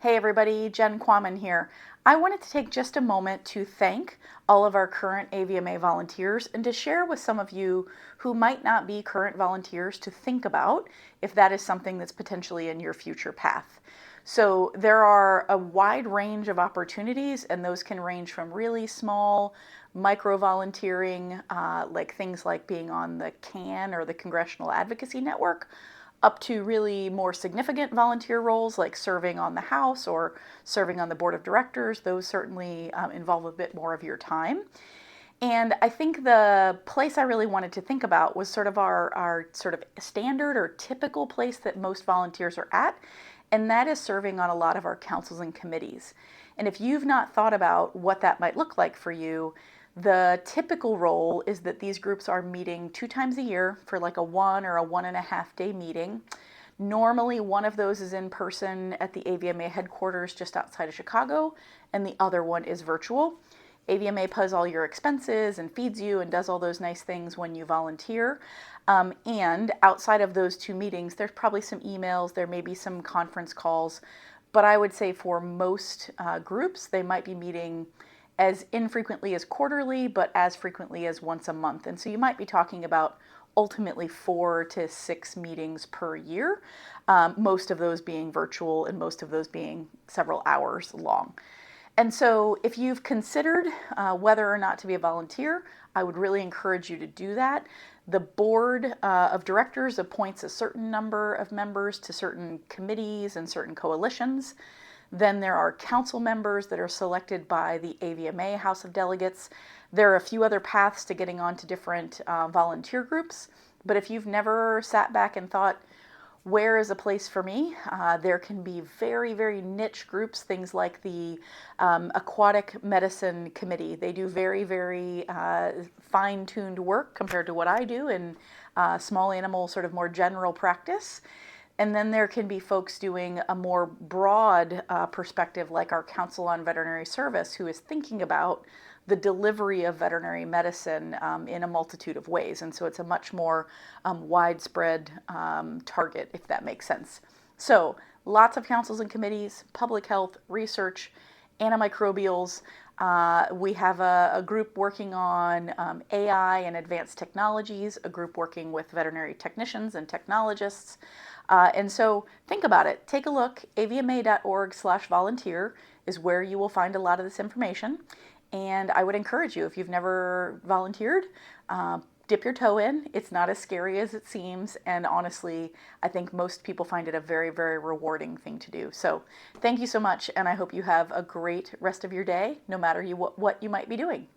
Hey everybody, Jen Quammen here. I wanted to take just a moment to thank all of our current AVMA volunteers and to share with some of you who might not be current volunteers to think about if that is something that's potentially in your future path. So there are a wide range of opportunities, and those can range from really small micro volunteering, like things like being on the CAN or the Congressional Advocacy Network, up to really more significant volunteer roles like serving on the House or serving on the board of directors. Those certainly involve a bit more of your time. And I think the place I really wanted to think about was sort of our sort of standard or typical place that most volunteers are at, and that is serving on a lot of our councils and committees. And if you've not thought about what that might look like for you, the typical role is that these groups are meeting 2 times a year for like a 1 or 1.5 day meeting. Normally, one of those is in person at the AVMA headquarters just outside of Chicago, and the other one is virtual. AVMA pays all your expenses and feeds you and does all those nice things when you volunteer. And outside of those 2 meetings, there's probably some emails, there may be some conference calls, but I would say for most groups, they might be meeting as infrequently as quarterly, but as frequently as once a month. And so you might be talking about ultimately 4 to 6 meetings per year, most of those being virtual and most of those being several hours long. And so if you've considered whether or not to be a volunteer, I would really encourage you to do that. The board of directors appoints a certain number of members to certain committees and certain coalitions. Then there are council members that are selected by the AVMA House of Delegates. There are a few other paths to getting onto different volunteer groups. But if you've never sat back and thought, where is a place for me? There can be very, very niche groups, things like the Aquatic Medicine Committee. They do very, very fine-tuned work compared to what I do in small animal, sort of more general practice. And then there can be folks doing a more broad perspective, like our Council on Veterinary Service, who is thinking about the delivery of veterinary medicine in a multitude of ways. And so it's a much more widespread target, if that makes sense. So lots of councils and committees, public health, research, antimicrobials. We have a group working on AI and advanced technologies, a group working with veterinary technicians and technologists. And so think about it. Take a look. avma.org/volunteer is where you will find a lot of this information. And I would encourage you, if you've never volunteered, dip your toe in. It's not as scary as it seems. And honestly, I think most people find it a very, very rewarding thing to do. So thank you so much. And I hope you have a great rest of your day, no matter what you might be doing.